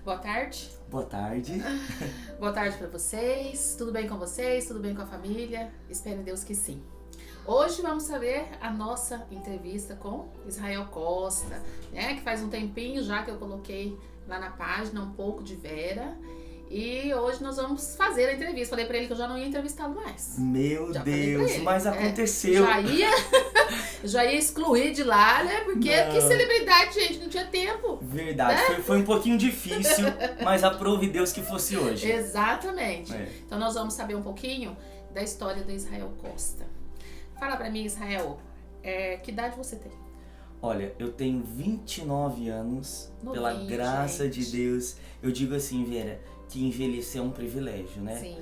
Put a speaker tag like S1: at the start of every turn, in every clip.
S1: Boa tarde.
S2: Boa tarde.
S1: Boa tarde para vocês. Tudo bem com vocês? Tudo bem com a família? Espero em Deus que sim. Hoje vamos saber a nossa entrevista com Israel Costa, né? Que faz um tempinho já que eu coloquei lá na página um pouco de Vera. E hoje nós vamos fazer a entrevista. Falei pra ele que eu já não ia entrevistá-lo mais.
S2: Meu Deus, mas aconteceu.
S1: Já ia excluir de lá, né? Porque que celebridade, gente, não tinha tempo.
S2: Verdade, né? foi um pouquinho difícil, mas aprove Deus que fosse hoje.
S1: Exatamente. Então nós vamos saber um pouquinho da história do Israel Costa. Fala pra mim, Israel, que idade você tem?
S2: Olha, eu tenho 29 anos, pela graça de Deus. Eu digo assim, Vera, que envelhecer é um privilégio, né?
S1: Sim.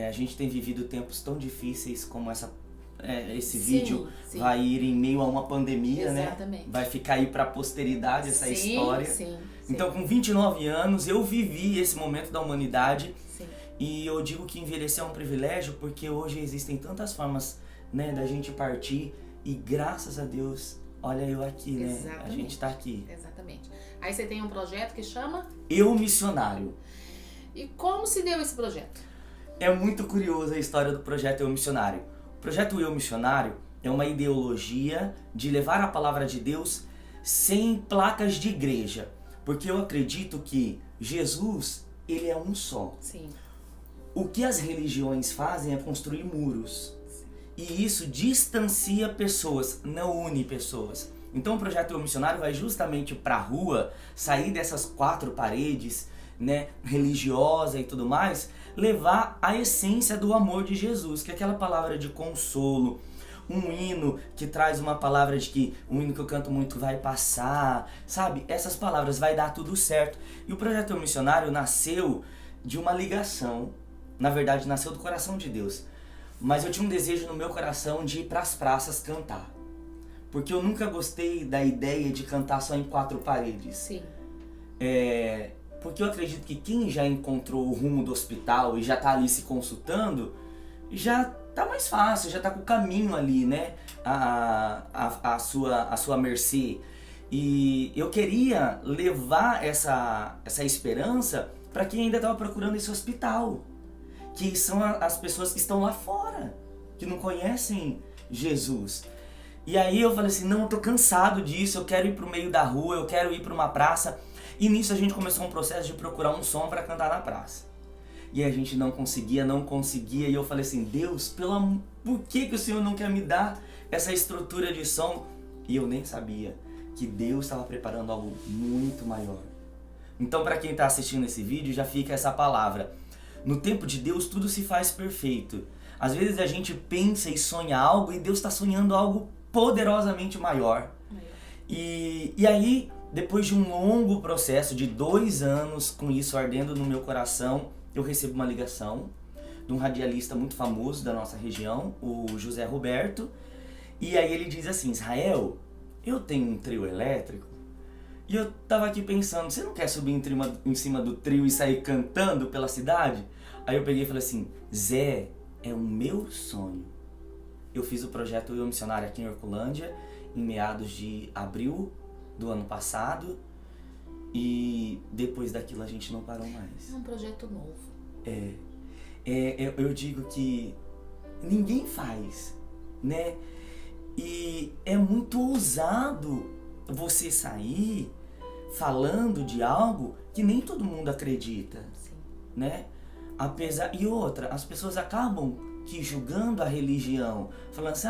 S2: A gente tem vivido tempos tão difíceis como esse vídeo vai ir em meio a uma pandemia,
S1: exatamente,
S2: né? Vai ficar aí pra posteridade essa história.
S1: Sim.
S2: Então, com 29 anos, eu vivi esse momento da humanidade.
S1: Sim.
S2: E eu digo que envelhecer é um privilégio porque hoje existem tantas formas, né, da gente partir. E graças a Deus, olha eu aqui, né?
S1: Exatamente.
S2: A gente tá aqui.
S1: Exatamente. Aí você tem um projeto que chama?
S2: Eu Missionário.
S1: E como se deu esse projeto?
S2: É muito curiosa a história do projeto Eu Missionário. O projeto Eu Missionário é uma ideologia de levar a palavra de Deus sem placas de igreja. Porque eu acredito que Jesus, ele é um só.
S1: Sim.
S2: O que as religiões fazem é construir muros. E isso distancia pessoas, não une pessoas. Então o projeto Eu Missionário vai justamente para a rua, sair dessas 4 paredes, né, religiosa e tudo mais, levar a essência do amor de Jesus, que é aquela palavra de consolo, um hino que traz uma palavra de que, um hino que eu canto muito, vai passar, sabe? Essas palavras, vai dar tudo certo. E o projeto Eu Missionário nasceu de uma ligação, na verdade nasceu do coração de Deus, mas eu tinha um desejo no meu coração de ir para as praças cantar, porque eu nunca gostei da ideia de cantar só em 4 paredes.
S1: Sim.
S2: Porque eu acredito que quem já encontrou o rumo do hospital e já tá ali se consultando, já tá mais fácil, já tá com o caminho ali, né? A sua mercê. E eu queria levar essa esperança para quem ainda estava procurando esse hospital, que são as pessoas que estão lá fora, que não conhecem Jesus. E aí eu falei assim, não, eu tô cansado disso, eu quero ir pro meio da rua, eu quero ir pra uma praça. E nisso a gente começou um processo de procurar um som para cantar na praça. E a gente não conseguia. E eu falei assim, Deus, por que o Senhor não quer me dar essa estrutura de som? E eu nem sabia que Deus estava preparando algo muito maior. Então, para quem está assistindo esse vídeo, já fica essa palavra. No tempo de Deus, tudo se faz perfeito. Às vezes a gente pensa e sonha algo e Deus está sonhando algo poderosamente maior. E aí, depois de um longo processo de 2 anos com isso ardendo no meu coração, eu recebo uma ligação de um radialista muito famoso da nossa região, o José Roberto. E aí ele diz assim, Israel, eu tenho um trio elétrico e eu tava aqui pensando, você não quer subir em cima do trio e sair cantando pela cidade? Aí eu peguei e falei assim, Zé, é o meu sonho. Eu fiz o projeto Eu Missionário aqui em Horcolândia em meados de abril do ano passado, e depois daquilo a gente não parou mais.
S1: É um projeto novo.
S2: Eu digo que ninguém faz, né? E é muito ousado você sair falando de algo que nem todo mundo acredita.
S1: Sim.
S2: Né? E outra, as pessoas acabam que julgando a religião, falando assim,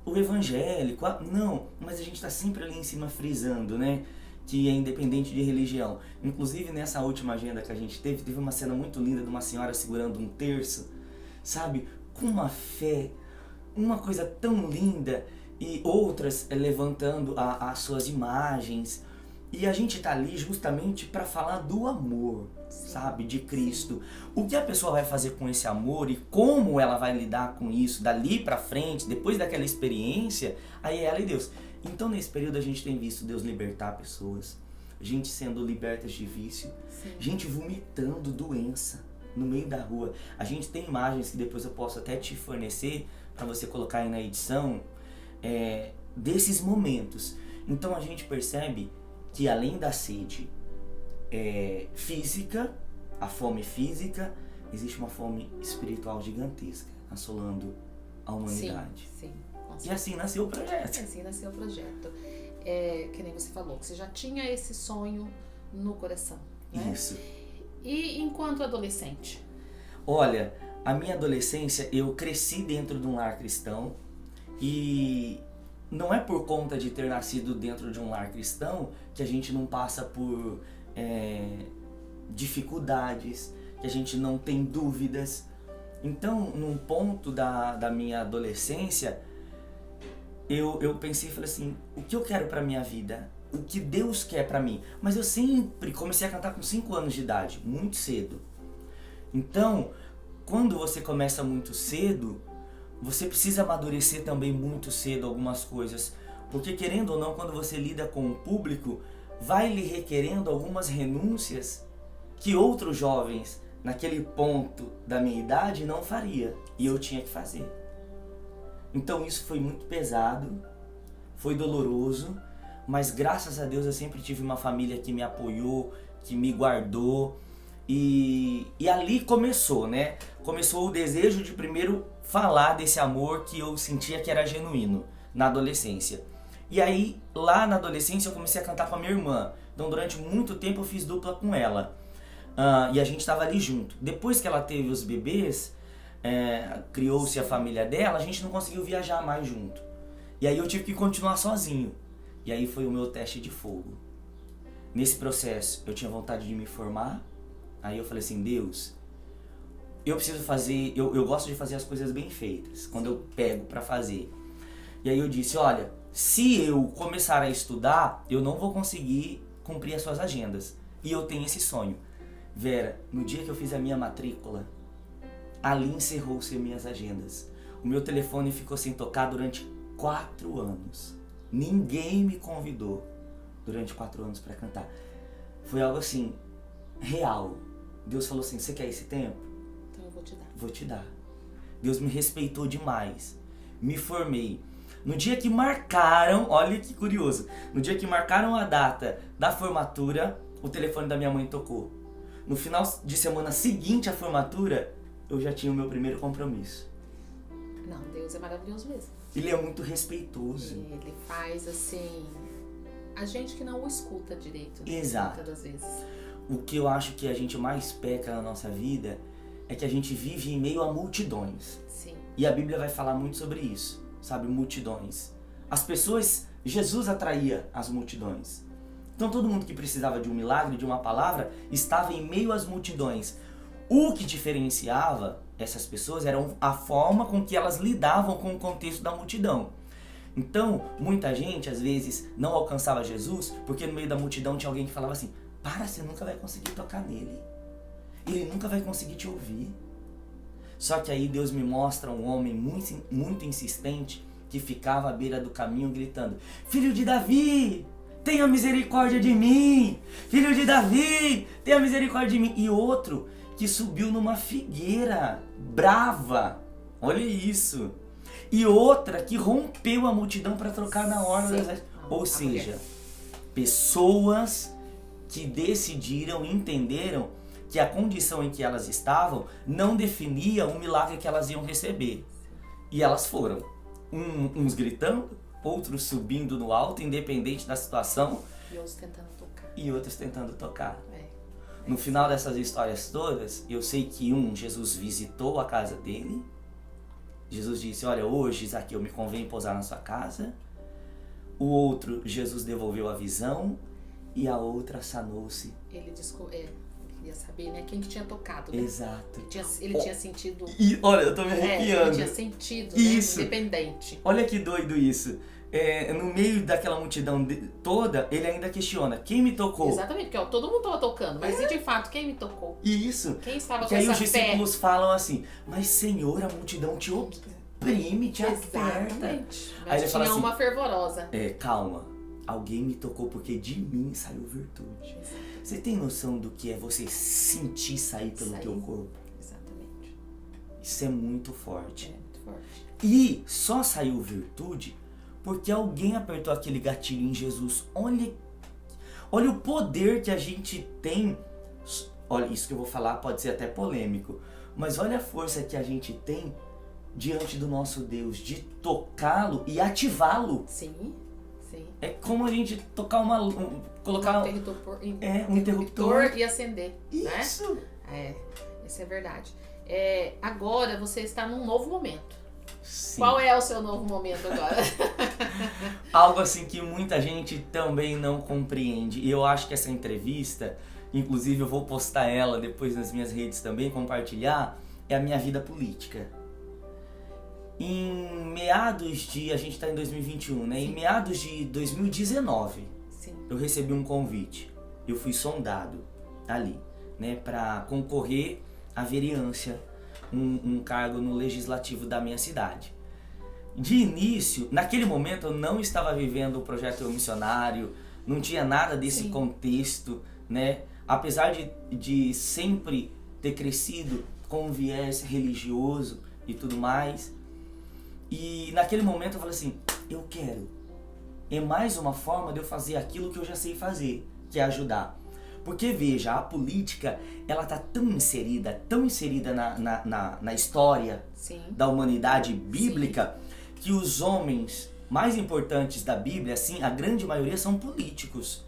S2: o evangélico, não, mas a gente está sempre ali em cima frisando, né, que é independente de religião. Inclusive nessa última agenda que a gente teve uma cena muito linda de uma senhora segurando um terço, sabe, com uma fé, uma coisa tão linda, e outras levantando as suas imagens, e a gente tá ali justamente para falar do amor, sabe, de Cristo. Sim. O que a pessoa vai fazer com esse amor e como ela vai lidar com isso dali pra frente, depois daquela experiência, aí é ela e Deus. Então nesse período a gente tem visto Deus libertar pessoas, gente sendo libertas de vício, gente vomitando doença no meio da rua. A gente tem imagens que depois eu posso até te fornecer para você colocar aí na edição, desses momentos. Então a gente percebe que além da sede, física, a fome física, existe uma fome espiritual gigantesca, assolando a humanidade.
S1: Sim,
S2: e assim nasceu o projeto.
S1: Assim nasceu o projeto. Que nem você falou, que você já tinha esse sonho no coração, né?
S2: Isso.
S1: E enquanto adolescente?
S2: Olha, a minha adolescência, eu cresci dentro de um lar cristão e não é por conta de ter nascido dentro de um lar cristão que a gente não passa por dificuldades, que a gente não tem dúvidas. Então, num ponto da minha adolescência, eu pensei e falei assim, o que eu quero pra minha vida? O que Deus quer pra mim? Mas eu sempre comecei a cantar com 5 anos de idade, muito cedo. Então, quando você começa muito cedo, você precisa amadurecer também muito cedo algumas coisas. Porque querendo ou não, quando você lida com o público, vai lhe requerendo algumas renúncias que outros jovens, naquele ponto da minha idade, não faria. E eu tinha que fazer. Então isso foi muito pesado, foi doloroso, mas graças a Deus eu sempre tive uma família que me apoiou, que me guardou. E ali começou, né? Começou o desejo de primeiro falar desse amor que eu sentia que era genuíno na adolescência. E aí, lá na adolescência, eu comecei a cantar com a minha irmã. Então, durante muito tempo, eu fiz dupla com ela. E a gente estava ali junto. Depois que ela teve os bebês, criou-se a família dela, a gente não conseguiu viajar mais junto. E aí eu tive que continuar sozinho. E aí foi o meu teste de fogo. Nesse processo, eu tinha vontade de me formar. Aí eu falei assim, Deus, eu preciso fazer, eu gosto de fazer as coisas bem feitas, quando eu pego pra fazer. E aí eu disse, olha, se eu começar a estudar, eu não vou conseguir cumprir as suas agendas. E eu tenho esse sonho. Vera, no dia que eu fiz a minha matrícula, ali encerrou-se as minhas agendas. O meu telefone ficou sem tocar durante 4 anos. Ninguém me convidou durante 4 anos pra cantar. Foi algo assim, real. Deus falou assim, você quer esse tempo?
S1: Então eu vou te dar.
S2: Vou te dar. Deus me respeitou demais. Me formei. No dia que marcaram, olha que curioso, no dia que marcaram a data da formatura, o telefone da minha mãe tocou. No final de semana seguinte à formatura, eu já tinha o meu primeiro compromisso.
S1: Não, Deus é maravilhoso mesmo.
S2: Ele é muito respeitoso.
S1: Ele faz assim, a gente que não o escuta direito.
S2: Exato.
S1: Muitas das vezes.
S2: O que eu acho que a gente mais peca na nossa vida é que a gente vive em meio a multidões.
S1: Sim.
S2: E a Bíblia vai falar muito sobre isso, sabe? Multidões. As pessoas, Jesus atraía as multidões. Então todo mundo que precisava de um milagre, de uma palavra, estava em meio às multidões. O que diferenciava essas pessoas era a forma com que elas lidavam com o contexto da multidão. Então, muita gente, às vezes, não alcançava Jesus, porque no meio da multidão tinha alguém que falava assim, para, você nunca vai conseguir tocar nele. Ele nunca vai conseguir te ouvir. Só que aí Deus me mostra um homem muito insistente que ficava à beira do caminho gritando, Filho de Davi, tenha misericórdia de mim. Filho de Davi, tenha misericórdia de mim. E outro que subiu numa figueira brava. Olha isso. E outra que rompeu a multidão para trocar na hora das... Ou seja, pessoas que decidiram, entenderam que a condição em que elas estavam não definia o milagre que elas iam receber. E elas foram. Uns gritando, outros subindo no alto, independente da situação.
S1: E outros tentando tocar.
S2: E outros tentando tocar. No final dessas histórias todas, eu sei que Jesus visitou a casa dele. Jesus disse, olha, hoje, Zaqueu, me convém pousar na sua casa. O outro, Jesus devolveu a visão. E a outra sanou-se.
S1: Ele queria saber, né, quem que tinha tocado, né?
S2: Exato.
S1: Ele tinha sentido...
S2: E olha, eu tô me arrepiando.
S1: Ele tinha sentido,
S2: isso.
S1: Né, independente.
S2: Olha que doido isso. No meio daquela multidão toda, ele ainda questiona, quem me tocou?
S1: Exatamente, porque todo mundo estava tocando, mas e de fato, quem me tocou?
S2: Isso.
S1: Quem estava
S2: que
S1: com
S2: aí
S1: essa
S2: os discípulos falam assim, mas Senhor, a multidão te oprime, te aperta.
S1: Exatamente. Mas
S2: Aí ele fala
S1: tinha
S2: assim,
S1: uma fervorosa.
S2: Calma, alguém me tocou porque de mim saiu virtude.
S1: Exato.
S2: Você tem noção do que é você sentir sair pelo teu corpo?
S1: Exatamente.
S2: Isso é muito forte.
S1: É muito forte.
S2: E só saiu virtude porque alguém apertou aquele gatilho em Jesus. Olha o poder que a gente tem. Olha, isso que eu vou falar pode ser até polêmico, mas olha a força que a gente tem diante do nosso Deus, de tocá-lo e ativá-lo.
S1: Sim, sim.
S2: É como a gente tocar colocar um interruptor
S1: e acender.
S2: Isso.
S1: Né? Isso é verdade. Agora você está num novo momento.
S2: Sim.
S1: Qual é o seu novo momento agora?
S2: Algo assim que muita gente também não compreende. E eu acho que essa entrevista, inclusive eu vou postar ela depois nas minhas redes também, compartilhar, é a minha vida política. Em meados de... A gente está em 2021, né? Sim. Em meados de 2019, sim, eu recebi um convite. Eu fui sondado ali, né? Para concorrer à vereança, um cargo no legislativo da minha cidade. De início, naquele momento eu não estava vivendo o projeto Eu Missionário, não tinha nada desse sim, contexto, né? Apesar de sempre ter crescido com um viés religioso e tudo mais. E naquele momento eu falei assim, eu quero. É mais uma forma de eu fazer aquilo que eu já sei fazer, que é ajudar. Porque veja, a política, ela tá tão inserida na história sim, da humanidade bíblica, sim, que os homens mais importantes da Bíblia, assim, a grande maioria são políticos.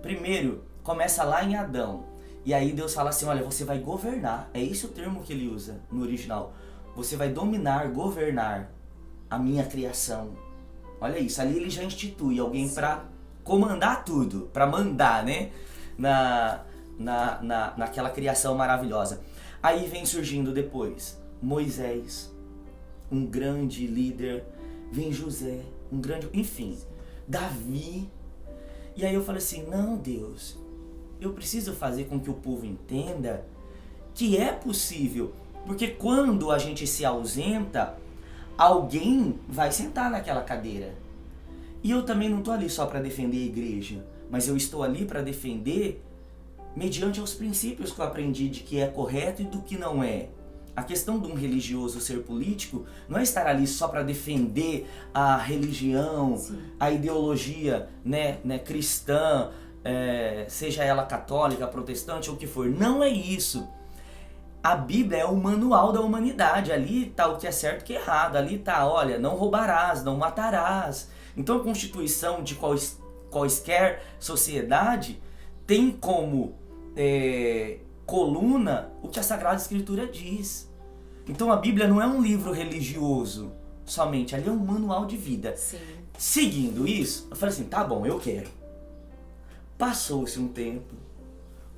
S2: Primeiro, começa lá em Adão. E aí Deus fala assim, olha, você vai governar. É esse o termo que ele usa no original. Você vai dominar, governar a minha criação. Olha isso, ali ele já institui alguém para comandar tudo, para mandar, né? Naquela criação maravilhosa. Aí vem surgindo depois Moisés, um grande líder, vem José, um grande, enfim, Davi. E aí eu falei assim, não, Deus, eu preciso fazer com que o povo entenda que é possível, porque quando a gente se ausenta, alguém vai sentar naquela cadeira. E eu também não estou ali só para defender a igreja, mas eu estou ali para defender mediante os princípios que eu aprendi de que é correto e do que não é. A questão de um religioso ser político não é estar ali só para defender a religião, sim, a ideologia, né, cristã, seja ela católica, protestante ou o que for. Não é isso. A Bíblia é o manual da humanidade. Ali está o que é certo e o que é errado. Ali está, olha, não roubarás, não matarás. Então a constituição de quaisquer sociedade tem como coluna o que a Sagrada Escritura diz. Então a Bíblia não é um livro religioso somente, ali é um manual de vida. Sim. Seguindo isso, eu falei assim, tá bom, eu quero. Passou-se um tempo,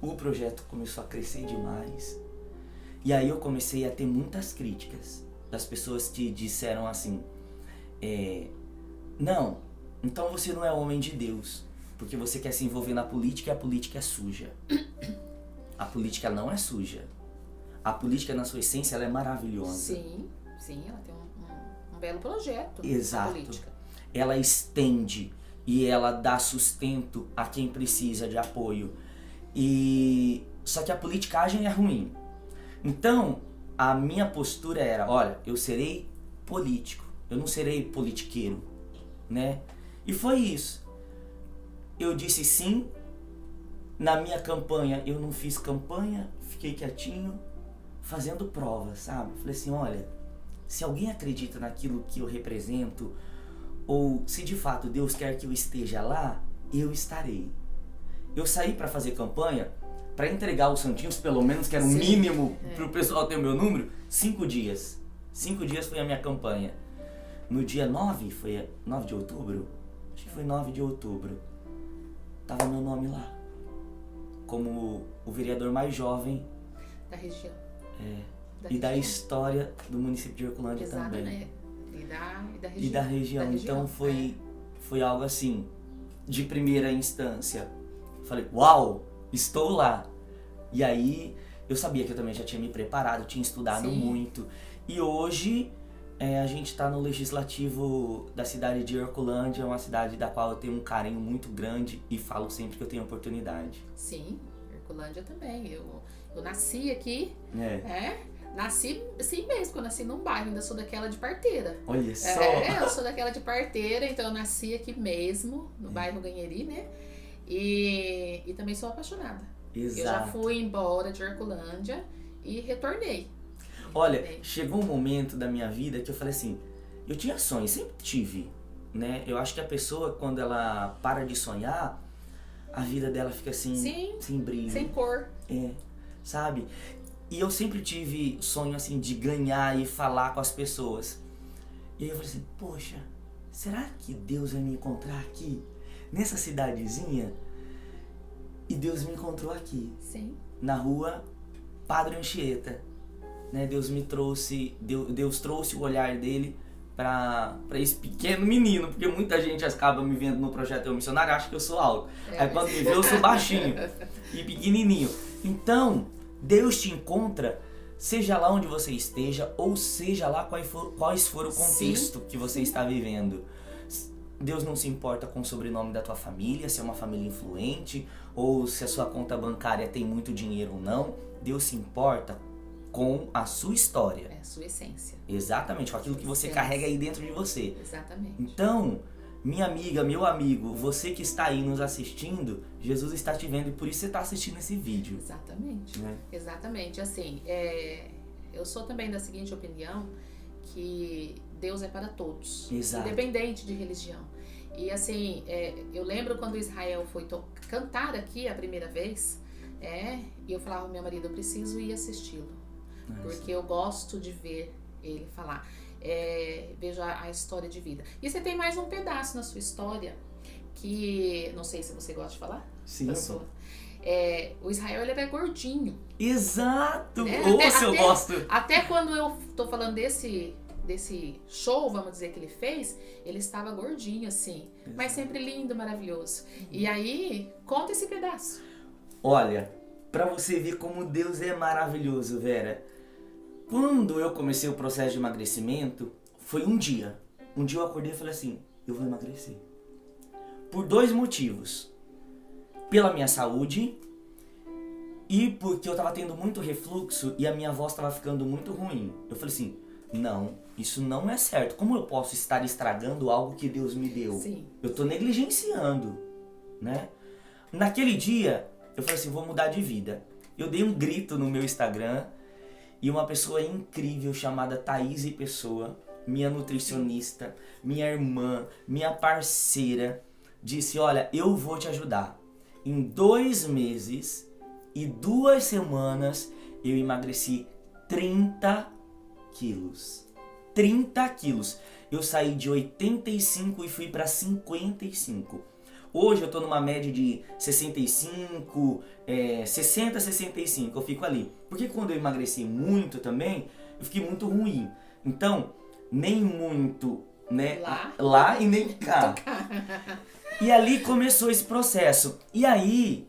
S2: o projeto começou a crescer demais, e aí eu comecei a ter muitas críticas das pessoas que disseram assim, não, então você não é homem de Deus, porque você quer se envolver na política e a política é suja. A política não é suja. A política, na sua essência, ela é maravilhosa.
S1: Sim, sim, ela tem um belo projeto.
S2: Exato.
S1: Política.
S2: Ela estende e ela dá sustento a quem precisa de apoio. Só que a politicagem é ruim. Então, a minha postura era, olha, eu serei político, eu não serei politiqueiro, né? E foi isso. Eu disse sim. Na minha campanha, eu não fiz campanha, fiquei quietinho, fazendo provas, sabe? Falei assim, olha, se alguém acredita naquilo que eu represento, ou se de fato Deus quer que eu esteja lá, eu estarei. Eu saí para fazer campanha, para entregar os santinhos, pelo menos, que era o mínimo para o pessoal ter o meu número, 5 dias. 5 dias foi a minha campanha. No dia 9, foi 9 de outubro? Acho que foi 9 de outubro. Tava meu nome lá. Como o vereador mais jovem
S1: da região.
S2: Da história do município de Herculândia. Exato, também.
S1: Né? E
S2: da região. Então foi algo assim, de primeira instância. Falei, uau, estou lá. E aí eu sabia que eu também já tinha me preparado, tinha estudado muito. E hoje a gente está no legislativo da cidade de Herculândia, uma cidade da qual eu tenho um carinho muito grande e falo sempre que eu tenho oportunidade.
S1: Sim, Herculândia também. Eu nasci aqui, nasci assim mesmo, eu nasci num bairro, ainda sou daquela de Parteira.
S2: Olha só!
S1: Eu sou daquela de Parteira, então eu nasci aqui mesmo, no bairro Ganheri, né? E também sou apaixonada.
S2: Exato.
S1: Eu já fui embora de Herculândia e retornei.
S2: Olha, chegou um momento da minha vida que eu falei assim, eu tinha sonhos, sempre tive, né? Eu acho que a pessoa, quando ela para de sonhar, a vida dela fica assim,
S1: Sim,
S2: sem brilho.
S1: sem cor.
S2: Sabe? E eu sempre tive sonho assim de ganhar e falar com as pessoas. E aí eu falei assim, poxa, será que Deus vai me encontrar aqui, nessa cidadezinha? E Deus me encontrou aqui,
S1: Sim.
S2: na rua Padre Anchieta. Né? Deus trouxe o olhar dele para esse pequeno menino, porque muita gente acaba me vendo no projeto Eu Missionário, acha que eu sou alto. Aí quando me vê eu sou baixinho e pequenininho. Então, Deus te encontra, seja lá onde você esteja, ou seja lá quais for o contexto que você está vivendo. Deus não se importa com o sobrenome da tua família, se é uma família influente, ou se a sua conta bancária tem muito dinheiro ou não. Deus se importa com a sua história.
S1: É a sua essência.
S2: Exatamente, com aquilo que você carrega aí dentro de você.
S1: Exatamente.
S2: Então, minha amiga, meu amigo, você que está aí nos assistindo, Jesus está te vendo e por isso você está assistindo esse vídeo.
S1: Exatamente.
S2: Né?
S1: Exatamente. Assim, eu sou também da seguinte opinião, que Deus é para todos.
S2: Exato.
S1: Independente de religião. E assim, eu lembro quando Israel foi cantar aqui a primeira vez, e eu falava ao meu marido, eu preciso ir assisti-lo. Porque eu gosto de ver ele falar. Vejo a história de vida. E você tem mais um pedaço na sua história que, não sei se você gosta de falar.
S2: Sim.
S1: O Israel, ele era gordinho.
S2: Exato!
S1: Né?
S2: Eu gosto!
S1: Até quando eu tô falando desse show, vamos dizer, que ele fez, ele estava gordinho, assim. Exato. Mas sempre lindo, maravilhoso. E aí, conta esse pedaço.
S2: Olha, pra você ver como Deus é maravilhoso, Vera. Quando eu comecei o processo de emagrecimento, foi um dia. Um dia eu acordei e falei assim, eu vou emagrecer. Por 2 motivos. Pela minha saúde e porque eu tava tendo muito refluxo e a minha voz tava ficando muito ruim. Eu falei assim, não, isso não é certo. Como eu posso estar estragando algo que Deus me deu?
S1: Sim.
S2: Eu tô negligenciando, né? Naquele dia, eu falei assim, vou mudar de vida. Eu dei um grito no meu Instagram e uma pessoa incrível chamada Thaís Pessoa, minha nutricionista, minha irmã, minha parceira, disse, olha, eu vou te ajudar. Em 2 meses e 2 semanas eu emagreci 30 quilos. 30 quilos. Eu saí de 85 e fui para 55. Hoje eu tô numa média de 65, 60, 65. Eu fico ali. Porque quando eu emagreci muito também, eu fiquei muito ruim. Então, nem muito, né, lá e nem cá. E ali começou esse processo. E aí,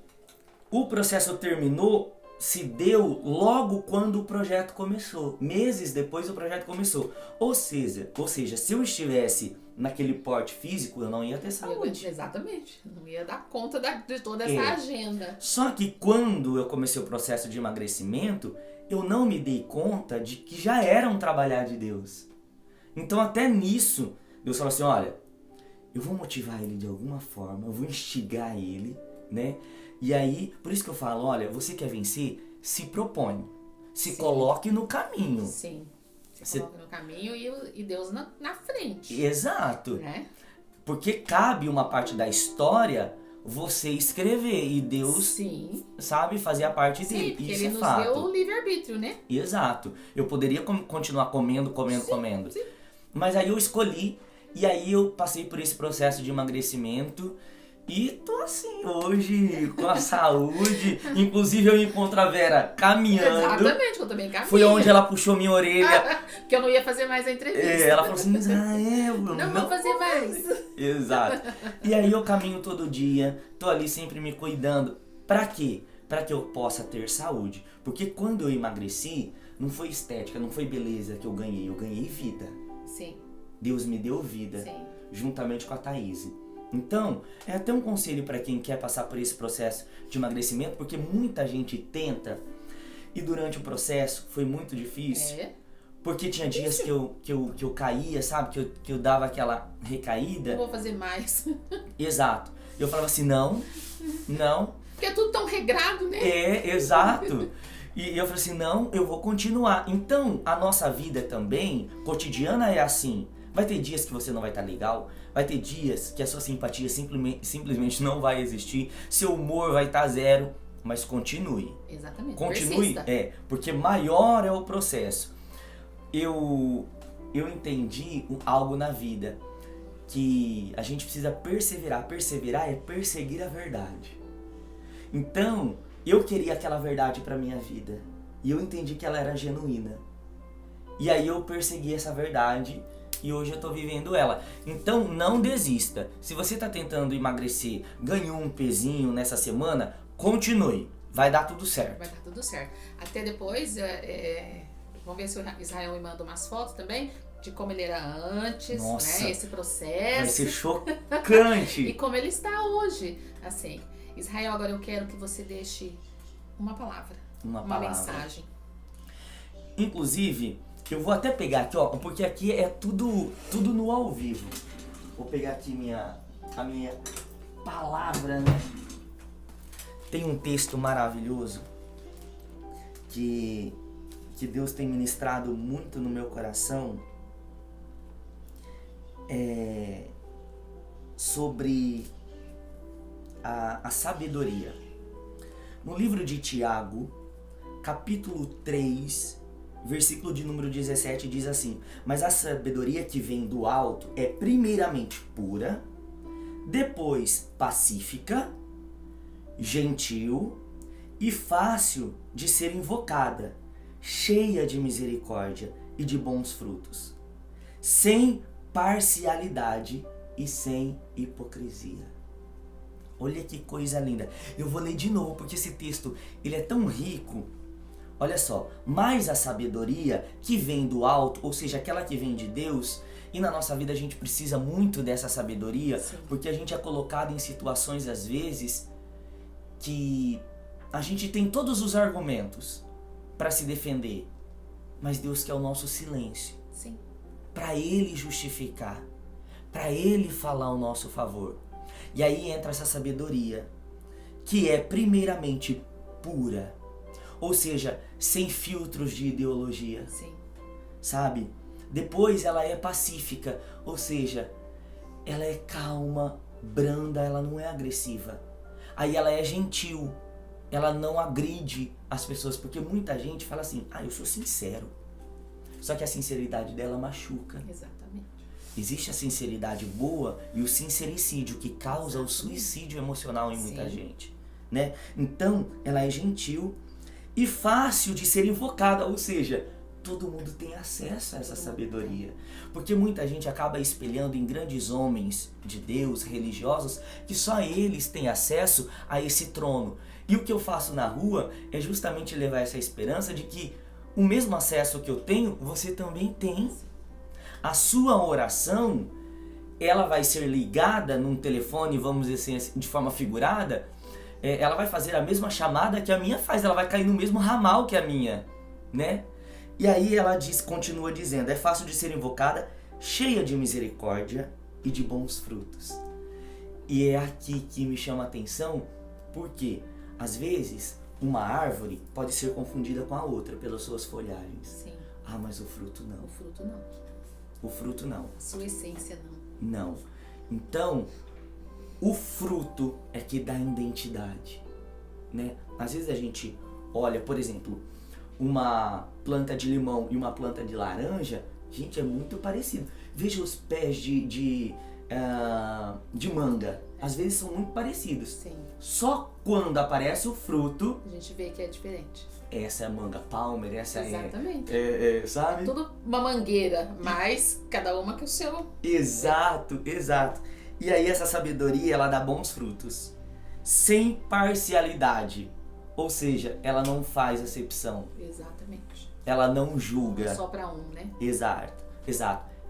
S2: o processo terminou, se deu logo quando o projeto começou. Meses depois o projeto começou. Ou seja, se eu estivesse naquele porte físico, eu não ia ter saúde.
S1: Exatamente. Não ia dar conta de toda essa agenda.
S2: Só que quando eu comecei o processo de emagrecimento, eu não me dei conta de que já era um trabalhar de Deus. Então até nisso, Deus falou assim, olha, eu vou motivar ele de alguma forma, eu vou instigar ele, né? E aí, por isso que eu falo, olha, você quer vencer? Se propõe. Se coloque no caminho.
S1: Sim. Se coloque no caminho e Deus na frente.
S2: Exato.
S1: Né?
S2: Porque cabe uma parte da história você escrever e Deus, sabe, fazer a parte dele.
S1: Porque
S2: isso
S1: ele nos
S2: fato.
S1: deu o livre-arbítrio, né?
S2: Exato. Eu poderia continuar comendo.
S1: Sim.
S2: Mas aí eu escolhi e aí eu passei por esse processo de emagrecimento e tô assim hoje, com a saúde. Inclusive eu encontro a Vera caminhando.
S1: Exatamente, eu também caminho.
S2: Foi onde ela puxou minha orelha.
S1: Que eu não ia fazer mais a entrevista.
S2: Ela falou assim, Israel,
S1: não vou fazer mais.
S2: Exato. E aí eu caminho todo dia, tô ali sempre me cuidando. Pra quê? Pra que eu possa ter saúde. Porque quando eu emagreci, não foi estética, não foi beleza que eu ganhei vida.
S1: Sim.
S2: Deus me deu vida, juntamente com a Thaís. Então, é até um conselho para quem quer passar por esse processo de emagrecimento, porque muita gente tenta e durante o processo foi muito difícil. Porque tinha dias que eu caía, sabe? Que eu dava aquela recaída.
S1: Não vou fazer mais.
S2: Exato. Eu falava assim, não.
S1: Porque é tudo tão regrado, né?
S2: Exato. E eu falei assim, não, eu vou continuar. Então, a nossa vida também, cotidiana, é assim. Vai ter dias que você não vai estar legal, vai ter dias que a sua simpatia simplesmente não vai existir, seu humor vai estar zero, mas continue.
S1: Exatamente.
S2: Continue,
S1: Persista.
S2: porque maior é o processo. Eu entendi algo na vida, que a gente precisa perseverar. Perseverar é perseguir a verdade. Então, eu queria aquela verdade para minha vida. E eu entendi que ela era genuína. E aí eu persegui essa verdade e hoje eu tô vivendo ela. Então, não desista. Se você tá tentando emagrecer, ganhou um pezinho nessa semana, continue. Vai dar tudo certo.
S1: Vai dar tudo certo. Até depois, vamos ver se o Israel me manda umas fotos também de como ele era antes,
S2: Nossa,
S1: né? Esse processo.
S2: vai ser chocante.
S1: E como ele está hoje. Assim, Israel, agora eu quero que você deixe uma palavra. Uma
S2: palavra.
S1: Mensagem.
S2: Inclusive, eu vou até pegar aqui, ó, porque aqui é tudo no ao vivo. Vou pegar aqui a minha palavra, né? Tem um texto maravilhoso que Deus tem ministrado muito no meu coração, sobre a sabedoria. No livro de Tiago, capítulo 3, versículo de número 17, diz assim: mas a sabedoria que vem do alto é primeiramente pura, depois pacífica, gentil e fácil de ser invocada, cheia de misericórdia e de bons frutos, sem parcialidade e sem hipocrisia. Olha que coisa linda. Eu vou ler de novo porque esse texto ele é tão rico. Olha só, mas a sabedoria que vem do alto, ou seja, aquela que vem de Deus, e na nossa vida a gente precisa muito dessa sabedoria, sim, porque a gente é colocado em situações às vezes que a gente tem todos os argumentos para se defender, mas Deus quer o nosso silêncio.
S1: Sim.
S2: Para Ele justificar, para Ele falar ao nosso favor. E aí entra essa sabedoria, que é primeiramente pura, ou seja, sem filtros de ideologia.
S1: Sim.
S2: Sabe? Depois ela é pacífica, ou seja, ela é calma, branda, ela não é agressiva. Aí ela é gentil, ela não agride as pessoas, porque muita gente fala assim, eu sou sincero. Só que a sinceridade dela machuca.
S1: Exatamente.
S2: Existe a sinceridade boa e o sincericídio, que causa o suicídio emocional em muita gente, né? Então, ela é gentil e fácil de ser invocada, ou seja, todo mundo tem acesso a essa sabedoria. Porque muita gente acaba espelhando em grandes homens de Deus, religiosos, que só eles têm acesso a esse trono. E o que eu faço na rua é justamente levar essa esperança de que o mesmo acesso que eu tenho, você também tem. A sua oração, ela vai ser ligada num telefone, vamos dizer assim, de forma figurada, ela vai fazer a mesma chamada que a minha faz, ela vai cair no mesmo ramal que a minha, né? E aí ela continua dizendo, é fácil de ser invocada, cheia de misericórdia e de bons frutos. E é aqui que me chama a atenção, porque às vezes uma árvore pode ser confundida com a outra pelas suas folhagens.
S1: Sim.
S2: Mas o fruto não.
S1: O fruto não.
S2: O fruto não.
S1: A sua essência não.
S2: Não. Então, o fruto é que dá identidade, né? Às vezes a gente olha, por exemplo, uma planta de limão e uma planta de laranja, gente, é muito parecido. Veja os pés de manga, às vezes são muito parecidos.
S1: Sim.
S2: Só quando aparece o fruto,
S1: a gente vê que é diferente.
S2: Essa é a manga Palmer, essa
S1: exatamente.
S2: Sabe?
S1: Tudo uma mangueira, mas cada uma que o seu...
S2: Exato. E aí essa sabedoria, ela dá bons frutos, sem parcialidade. Ou seja, ela não faz acepção.
S1: Exatamente.
S2: Ela não julga.
S1: Só para um, né?
S2: Exato.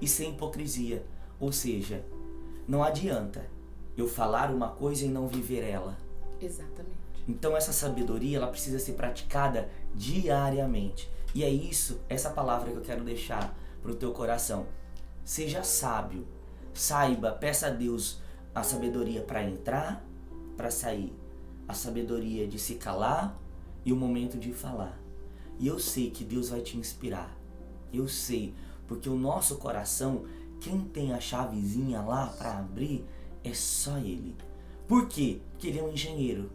S2: E sem hipocrisia. Ou seja, não adianta eu falar uma coisa e não viver ela.
S1: Exatamente.
S2: Então essa sabedoria, ela precisa ser praticada diariamente. E é isso, essa palavra que eu quero deixar para o teu coração. Seja sábio. Saiba, peça a Deus A sabedoria para entrar, para sair. A sabedoria de se calar e o momento de falar. E eu sei que Deus vai te inspirar. Eu sei, porque o nosso coração, quem tem a chavezinha lá para abrir é só Ele. Por quê? Porque Ele é um engenheiro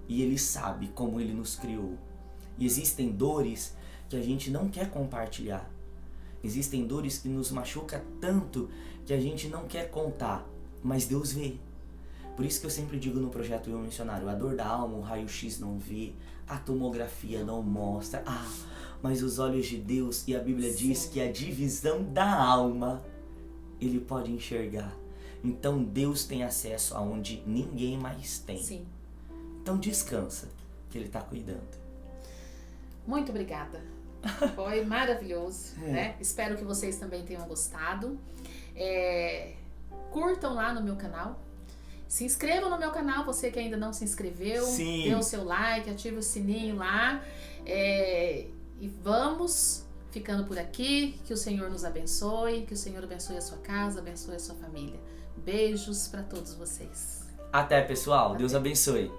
S2: e Ele sabe como Ele nos criou. E existem dores que a gente não quer compartilhar. Existem dores que nos machucam tanto que a gente não quer contar, mas Deus vê. Por isso que eu sempre digo no projeto Eu Missionário, a dor da alma, o raio-x não vê, a tomografia não mostra, mas os olhos de Deus, e a Bíblia diz que a divisão da alma, Ele pode enxergar. Então Deus tem acesso aonde ninguém mais tem.
S1: Sim.
S2: Então descansa, que Ele está cuidando.
S1: Muito obrigada. Foi maravilhoso, né? Espero que vocês também tenham gostado. Curtam lá no meu canal. Se inscrevam no meu canal, você que ainda não se inscreveu.
S2: Sim.
S1: Dê o seu like, ative o sininho lá. E vamos ficando por aqui. Que o Senhor nos abençoe. Que o Senhor abençoe a sua casa, abençoe a sua família. Beijos para todos vocês.
S2: Até, pessoal. Deus abençoe.